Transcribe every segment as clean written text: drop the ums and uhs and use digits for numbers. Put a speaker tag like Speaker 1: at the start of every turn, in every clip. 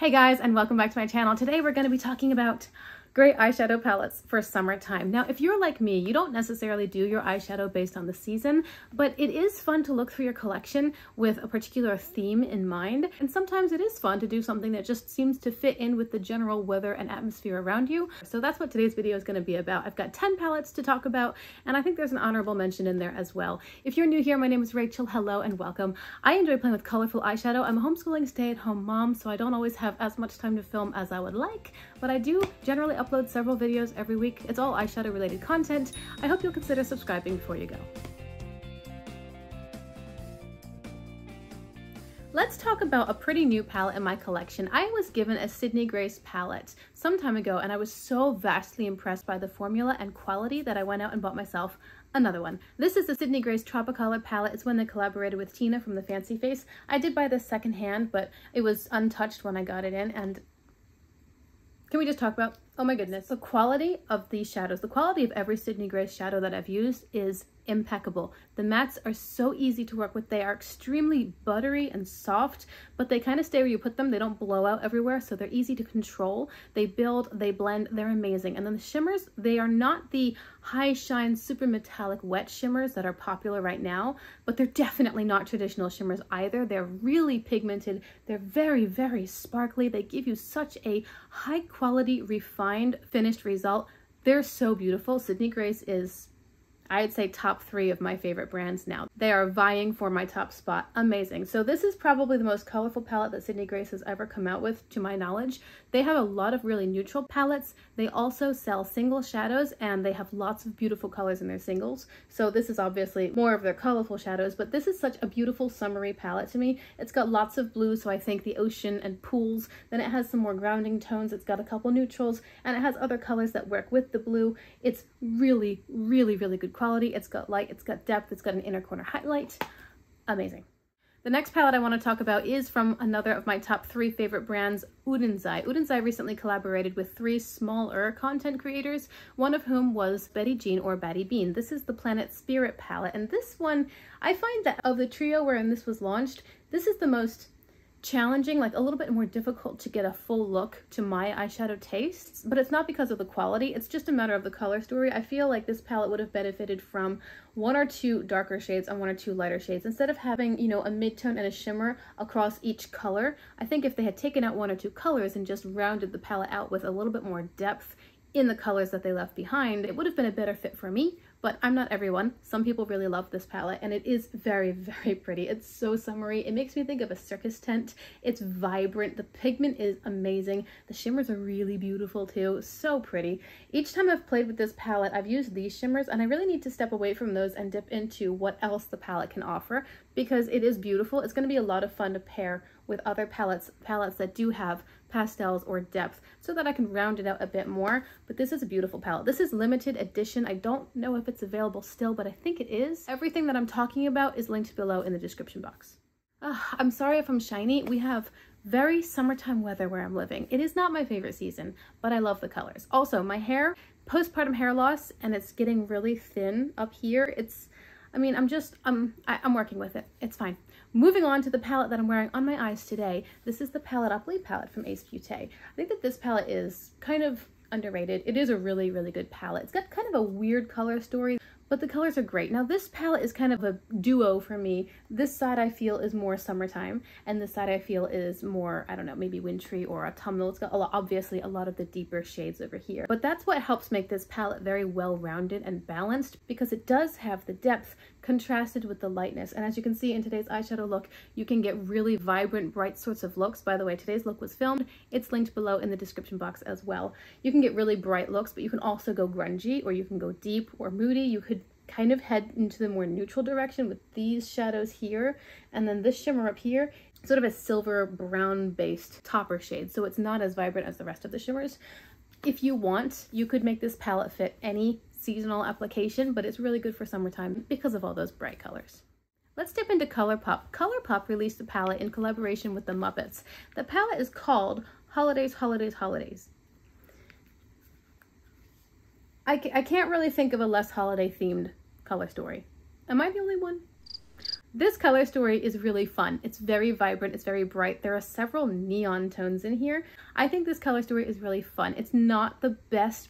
Speaker 1: Hey guys, and welcome back to my channel. Today we're going to be talking about great eyeshadow palettes for summertime. Now, if you're like me, you don't necessarily do your eyeshadow based on the season, but it is fun to look through your collection with a particular theme in mind. And sometimes it is fun to do something that just seems to fit in with the general weather and atmosphere around you. So that's what today's video is going to be about. I've got 10 palettes to talk about, and I think there's an honorable mention in there as well. If you're new here, my name is Rachel. Hello and welcome. I enjoy playing with colorful eyeshadow. I'm a homeschooling stay-at-home mom, so I don't always have as much time to film as I would like, but I do generally upload several videos every week. It's all eyeshadow related content. I hope you'll consider subscribing before you go. Let's talk about a pretty new palette in my collection. I was given a Sydney Grace palette some time ago, and I was so vastly impressed by the formula and quality that I went out and bought myself another one. This is the Sydney Grace Tropicolor palette. It's when they collaborated with Tina from the Fancy Face. I did buy this secondhand, but it was untouched when I got it in, and can we just talk about, oh my goodness, the quality of these shadows. The quality of every Sydney Grace shadow that I've used is impeccable. The mattes are so easy to work with. They are extremely buttery and soft, but they kind of stay where you put them. They don't blow out everywhere, so they're easy to control. They build, they blend, they're amazing. And then the shimmers, they are not the high shine, super metallic wet shimmers that are popular right now, but they're definitely not traditional shimmers either. They're really pigmented. They're very, very sparkly. They give you such a high quality, refined, finished result. They're so beautiful. Sydney Grace is, I'd say, top 3 of my favorite brands now. They are vying for my top spot. Amazing. So this is probably the most colorful palette that Sydney Grace has ever come out with, to my knowledge. They have a lot of really neutral palettes. They also sell single shadows, and they have lots of beautiful colors in their singles. So this is obviously more of their colorful shadows, but this is such a beautiful summery palette to me. It's got lots of blue, so I think the ocean and pools. Then it has some more grounding tones. It's got a couple neutrals, and it has other colors that work with the blue. It's really, really, really good quality. It's got light, it's got depth, it's got an inner corner highlight. Amazing. The next palette I want to talk about is from another of my top 3 favorite brands, Oden. Recently collaborated with 3 smaller content creators, one of whom was Betty Jean or Batty Bean. This is the Planet Spirit palette, and this one, I find that of the trio wherein this was launched, this is the most challenging, like a little bit more difficult to get a full look to my eyeshadow tastes, but it's not because of the quality, it's just a matter of the color story. I feel like this palette would have benefited from 1 or 2 darker shades and 1 or 2 lighter shades. Instead of having, you know, a mid-tone and a shimmer across each color, I think if they had taken out 1 or 2 colors and just rounded the palette out with a little bit more depth in the colors that they left behind, it would have been a better fit for me. But I'm not everyone. Some people really love this palette, and it is very, very pretty. It's so summery. It makes me think of a circus tent. It's vibrant. The pigment is amazing. The shimmers are really beautiful too. So pretty. Each time I've played with this palette, I've used these shimmers, and I really need to step away from those and dip into what else the palette can offer, because it is beautiful. It's going to be a lot of fun to pair with other palettes that do have pastels or depth, so that I can round it out a bit more. But this is a beautiful palette. This is limited edition. I don't know if it's available still, but I think it is. Everything that I'm talking about is linked below in the description box. I'm sorry if I'm shiny. We have very summertime weather where I'm living. It is not my favorite season, but I love the colors. Also, my hair, postpartum hair loss, and it's getting really thin up here. I'm working with it. It's fine. Moving on to the palette that I'm wearing on my eyes today. This is the Palette Up Lead palette from Ace Beauté. I think that this palette is kind of underrated. It is a really, really good palette. It's got kind of a weird color story, but the colors are great. Now this palette is kind of a duo for me. This side I feel is more summertime, and this side I feel is more, I don't know, maybe wintry or autumnal. It's got obviously a lot of the deeper shades over here. But that's what helps make this palette very well-rounded and balanced, because it does have the depth contrasted with the lightness. And as you can see in today's eyeshadow look, you can get really vibrant, bright sorts of looks. By the way, today's look was filmed. It's linked below in the description box as well. You can get really bright looks, but you can also go grungy, or you can go deep or moody. You could kind of head into the more neutral direction with these shadows here, and then this shimmer up here, sort of a silver brown based topper shade, so it's not as vibrant as the rest of the shimmers. If you want, you could make this palette fit any seasonal application, but it's really good for summertime because of all those bright colors. Let's dip into ColourPop. ColourPop released a palette in collaboration with the Muppets. The palette is called Holidays, Holidays, Holidays. I can't really think of a less holiday themed color story. Am I the only one? This color story is really fun. It's very vibrant, it's very bright. There are several neon tones in here. I think this color story is really fun. It's not the best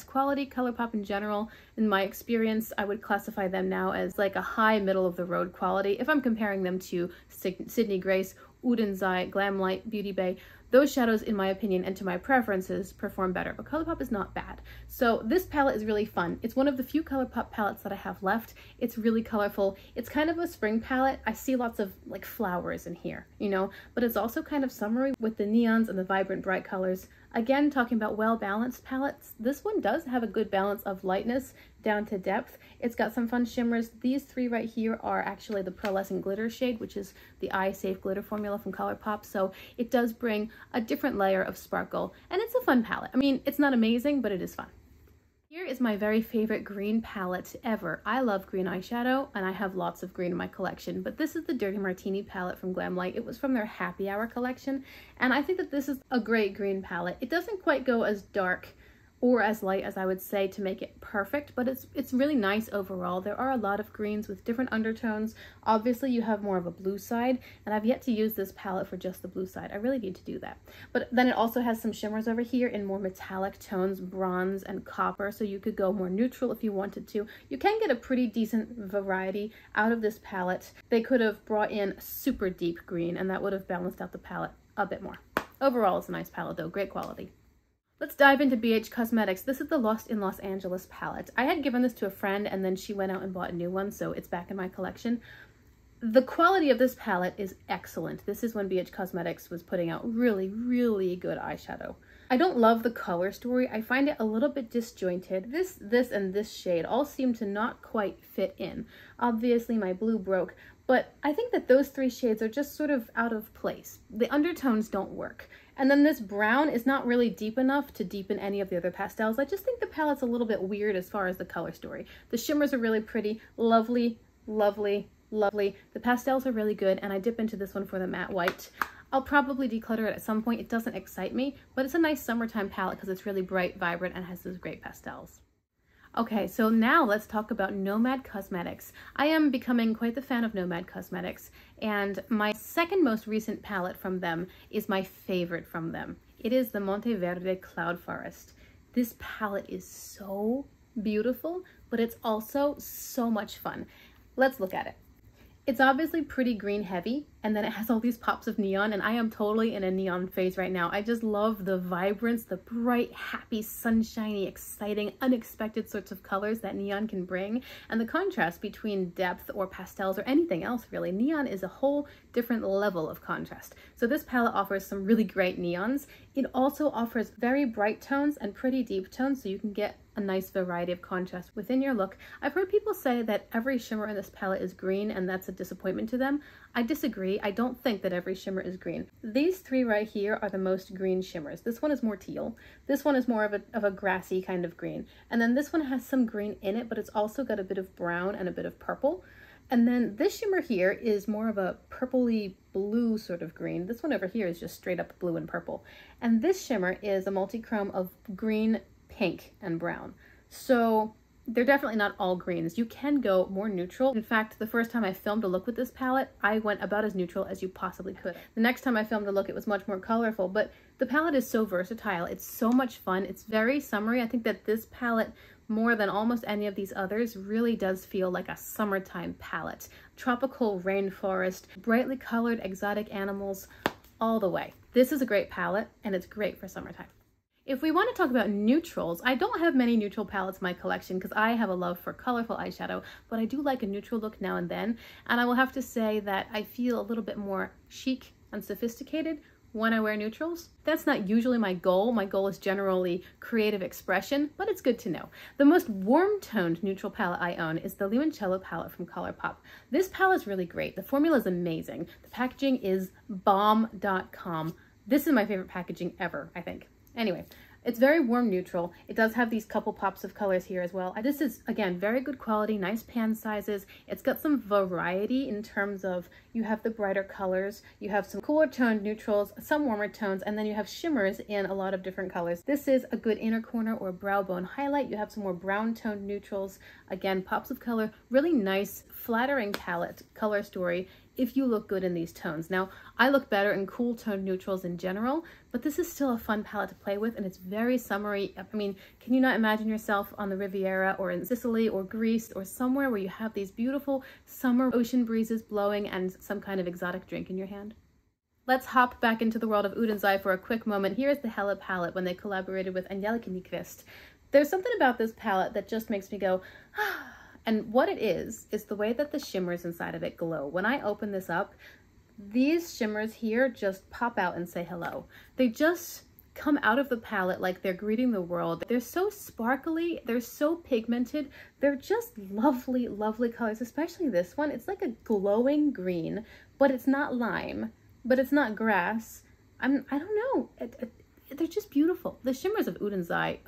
Speaker 1: quality ColourPop in general. In my experience, I would classify them now as like a high middle of the road quality if I'm comparing them to Sydney Grace, Oden's Eye, Glamlight, Beauty Bay. Those shadows, in my opinion, and to my preferences, perform better, but ColourPop is not bad. So this palette is really fun. It's one of the few ColourPop palettes that I have left. It's really colorful. It's kind of a spring palette. I see lots of like flowers in here, you know, but it's also kind of summery with the neons and the vibrant bright colors. Again, talking about well-balanced palettes, this one does have a good balance of lightness down to depth. It's got some fun shimmers. These three right here are actually the Pearlescent Glitter shade, which is the Eye Safe glitter formula from ColourPop, so it does bring a different layer of sparkle, and it's a fun palette. I mean, it's not amazing, but it is fun. Here is my very favorite green palette ever. I love green eyeshadow, and I have lots of green in my collection, but this is the Dirty Martini palette from Glamlight. It was from their Happy Hour collection, and I think that this is a great green palette. It doesn't quite go as dark or as light as I would say to make it perfect, but it's really nice overall. There are a lot of greens with different undertones. Obviously you have more of a blue side, and I've yet to use this palette for just the blue side. I really need to do that. But then it also has some shimmers over here in more metallic tones, bronze and copper, so you could go more neutral if you wanted to. You can get a pretty decent variety out of this palette. They could have brought in super deep green, and that would have balanced out the palette a bit more. Overall, it's a nice palette though, great quality. Let's dive into BH Cosmetics. This is the Lost in Los Angeles palette. I had given this to a friend and then she went out and bought a new one, so it's back in my collection. The quality of this palette is excellent. This is when BH Cosmetics was putting out really good eyeshadow. I don't love the color story. I find it a little bit disjointed. This, and this shade all seem to not quite fit in. Obviously my blue broke, but I think that those three shades are just sort of out of place. The undertones don't work. And then this brown is not really deep enough to deepen any of the other pastels. I just think the palette's a little bit weird as far as the color story. The shimmers are really pretty, lovely. The pastels are really good, and I dip into this one for the matte white. I'll probably declutter it at some point. It doesn't excite me, but it's a nice summertime palette because it's really bright, vibrant, and has those great pastels. Okay, so now let's talk about Nomad Cosmetics. I am becoming quite the fan of Nomad Cosmetics, and my second most recent palette from them is my favorite from them. It is the Monteverde Cloud Forest. This palette is so beautiful, but it's also so much fun. Let's look at it. It's obviously pretty green heavy, and then it has all these pops of neon, and I am totally in a neon phase right now. I just love the vibrance, the bright, happy, sunshiny, exciting, unexpected sorts of colors that neon can bring, and the contrast between depth or pastels or anything else really. Neon is a whole different level of contrast. So this palette offers some really great neons. It also offers very bright tones and pretty deep tones, so you can get a nice variety of contrast within your look. I've heard people say that every shimmer in this palette is green, and that's a disappointment to them. I disagree. I don't think that every shimmer is green. These three right here are the most green shimmers. This one is more teal. This one is more of a grassy kind of green. And then this one has some green in it, but it's also got a bit of brown and a bit of purple. And then this shimmer here is more of a purpley blue sort of green. This one over here is just straight up blue and purple. And this shimmer is a multi-chrome of green, pink, and brown. So they're definitely not all greens. You can go more neutral. In fact, the first time I filmed a look with this palette, I went about as neutral as you possibly could. The next time I filmed a look, it was much more colorful, but the palette is so versatile. It's so much fun. It's very summery. I think that this palette, more than almost any of these others, really does feel like a summertime palette. Tropical rainforest, brightly colored exotic animals, all the way. This is a great palette, and it's great for summertime. If we want to talk about neutrals, I don't have many neutral palettes in my collection because I have a love for colorful eyeshadow, but I do like a neutral look now and then, and I will have to say that I feel a little bit more chic and sophisticated when I wear neutrals. That's not usually my goal. My goal is generally creative expression, but it's good to know. The most warm-toned neutral palette I own is the Limoncello palette from ColourPop. This palette is really great. The formula is amazing. The packaging is bomb.com. This is my favorite packaging ever, I think. Anyway, it's very warm neutral. It does have these couple pops of colors here as well. This is, again, very good quality, nice pan sizes. It's got some variety in terms of you have the brighter colors, you have some cooler toned neutrals, some warmer tones, and then you have shimmers in a lot of different colors. This is a good inner corner or brow bone highlight. You have some more brown toned neutrals, again, pops of color, really nice flattering palette color story if you look good in these tones. Now, I look better in cool toned neutrals in general, but this is still a fun palette to play with, and it's very summery. I mean, can you not imagine yourself on the Riviera or in Sicily or Greece or somewhere where you have these beautiful summer ocean breezes blowing and some kind of exotic drink in your hand? Let's hop back into the world of Oden's Eye for a quick moment. Here is the Hela palette when they collaborated with Angelica Nyqvist. There's something about this palette that just makes me go, ah. And what it is the way that the shimmers inside of it glow. When I open this up, these shimmers here just pop out and say hello. They just come out of the palette like they're greeting the world. They're so sparkly, they're so pigmented, they're just lovely, lovely colors, especially this one. It's like a glowing green, but it's not lime, but it's not grass. I don't know, they're just beautiful. The shimmers of Oden's Eye,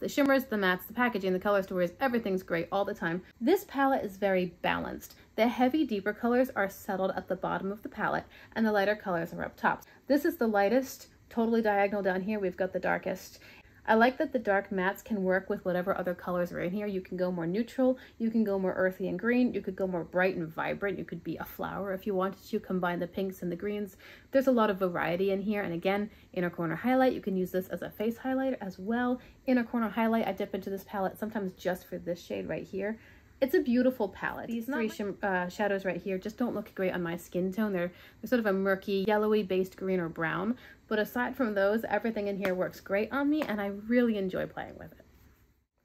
Speaker 1: the shimmers, the mattes, the packaging, the color stories, everything's great all the time. This palette is very balanced. The heavy, deeper colors are settled at the bottom of the palette, and the lighter colors are up top. This is the lightest, totally diagonal down here. We've got the darkest. I like that the dark mattes can work with whatever other colors are in here. You can go more neutral, you can go more earthy and green, you could go more bright and vibrant, you could be a flower if you wanted to, combine the pinks and the greens. There's a lot of variety in here, and again, inner corner highlight, you can use this as a face highlighter as well. Inner corner highlight, I dip into this palette sometimes just for this shade right here. It's a beautiful palette. These three shadows right here just don't look great on my skin tone. They're sort of a murky, yellowy based green or brown. But aside from those, everything in here works great on me, and I really enjoy playing with it.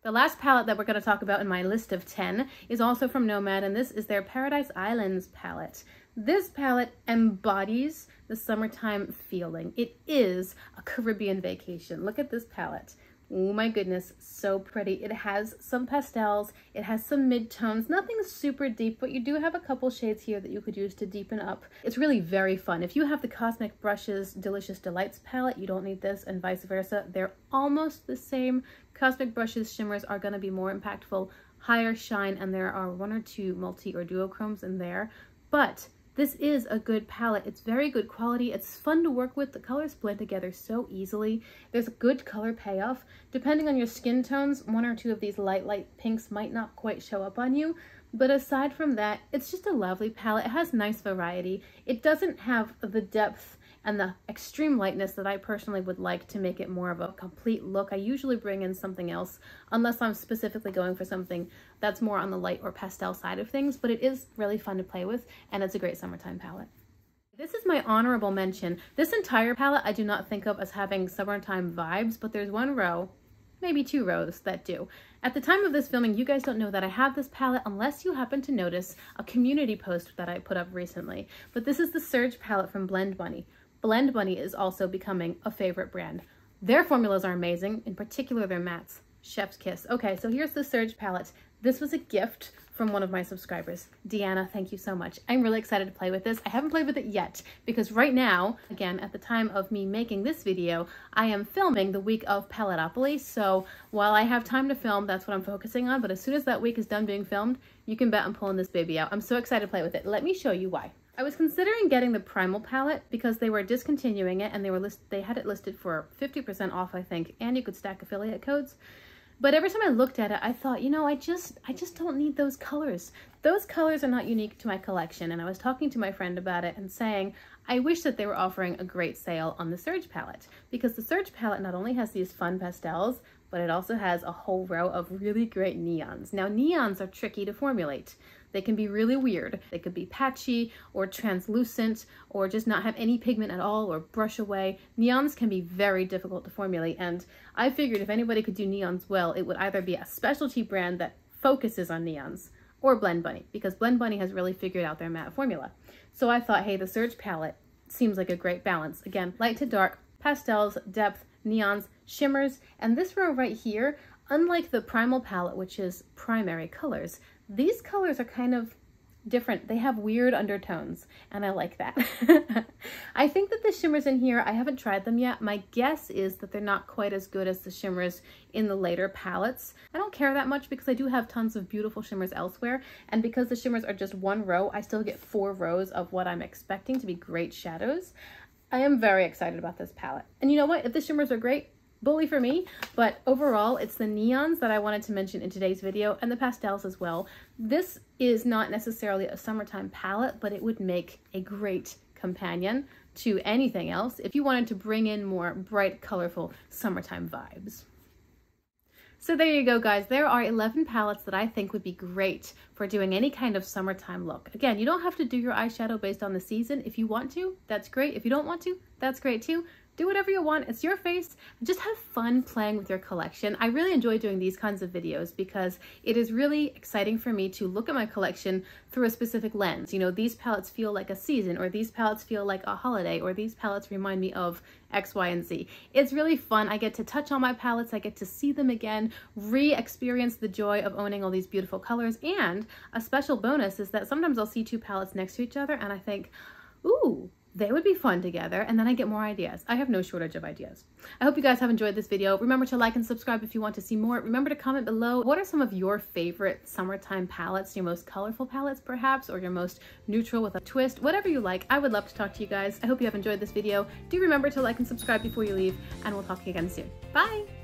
Speaker 1: The last palette that we're going to talk about in my list of 10 is also from Nomad, and this is their Paradise Islands palette. This palette embodies the summertime feeling. It is a Caribbean vacation. Look at this palette. Oh my goodness, so pretty. It has some pastels, it has some mid-tones, nothing super deep, but you do have a couple shades here that you could use to deepen up. It's really very fun. If you have the Cosmic Brushes Delicious Delights palette, you don't need this, and vice versa. They're almost the same. Cosmic Brushes shimmers are going to be more impactful, higher shine, and there are 1 or 2 multi or duochromes in there, but this is a good palette. It's very good quality. It's fun to work with. The colors blend together so easily. There's a good color payoff. Depending on your skin tones, 1 or 2 of these light pinks might not quite show up on you. But aside from that, it's just a lovely palette. It has nice variety. It doesn't have the depth and the extreme lightness that I personally would like to make it more of a complete look. I usually bring in something else unless I'm specifically going for something that's more on the light or pastel side of things, but it is really fun to play with, and it's a great summertime palette. This is my honorable mention. This entire palette I do not think of as having summertime vibes, but there's 1 row, maybe 2 rows that do. At the time of this filming, you guys don't know that I have this palette unless you happen to notice a community post that I put up recently. But this is the Surge palette from Blend Bunny. Blend Bunny is also becoming a favorite brand. Their formulas are amazing, in particular their mattes. Chef's kiss. Okay, so here's the Surge palette. This was a gift from one of my subscribers. Deanna, thank you so much. I'm really excited to play with this. I haven't played with it yet because right now, again, at the time of me making this video, I am filming the week of Palettopoly. So while I have time to film, that's what I'm focusing on. But as soon as that week is done being filmed, you can bet I'm pulling this baby out. I'm so excited to play with it. Let me show you why. I was considering getting the Primal palette because they were discontinuing it and they had it listed for 50% off, I think, and you could stack affiliate codes. But every time I looked at it, I thought, you know, I just don't need those colors. Those colors are not unique to my collection, and I was talking to my friend about it and saying, I wish that they were offering a great sale on the Surge palette, because the Surge palette not only has these fun pastels, but it also has a whole row of really great neons. Now, neons are tricky to formulate. They can be really weird. They could be patchy or translucent or just not have any pigment at all or brush away. Neons can be very difficult to formulate, and I figured if anybody could do neons well, it would either be a specialty brand that focuses on neons or Blend Bunny, because Blend Bunny has really figured out their matte formula. So I thought, hey, the Surge palette seems like a great balance. Again, light to dark, pastels, depth, neons, shimmers, and this row right here, unlike the Primal palette, which is primary colors, these colors are kind of different. They have weird undertones, and I like that. I think that the shimmers in here, I haven't tried them yet. My guess is that they're not quite as good as the shimmers in the later palettes. I don't care that much because I do have tons of beautiful shimmers elsewhere, and because the shimmers are just 1 row, I still get 4 rows of what I'm expecting to be great shadows. I am very excited about this palette. And you know what? If the shimmers are great, bully for me, but overall it's the neons that I wanted to mention in today's video, and the pastels as well. This is not necessarily a summertime palette, but it would make a great companion to anything else if you wanted to bring in more bright, colorful summertime vibes. So there you go, guys. There are 11 palettes that I think would be great for doing any kind of summertime look. Again, you don't have to do your eyeshadow based on the season. If you want to, that's great. If you don't want to, that's great too. Do whatever you want, it's your face, just have fun playing with your collection. I really enjoy doing these kinds of videos because it is really exciting for me to look at my collection through a specific lens. You know, these palettes feel like a season, or these palettes feel like a holiday, or these palettes remind me of X, Y, and Z. It's really fun. I get to touch on my palettes, I get to see them again, re-experience the joy of owning all these beautiful colors, and a special bonus is that sometimes I'll see two palettes next to each other and I think, ooh, they would be fun together, and then I get more ideas. I have no shortage of ideas. I hope you guys have enjoyed this video. Remember to like and subscribe if you want to see more. Remember to comment below, what are some of your favorite summertime palettes, your most colorful palettes perhaps, or your most neutral with a twist, whatever you like. I would love to talk to you guys. I hope you have enjoyed this video. Do remember to like and subscribe before you leave, and we'll talk again soon. Bye!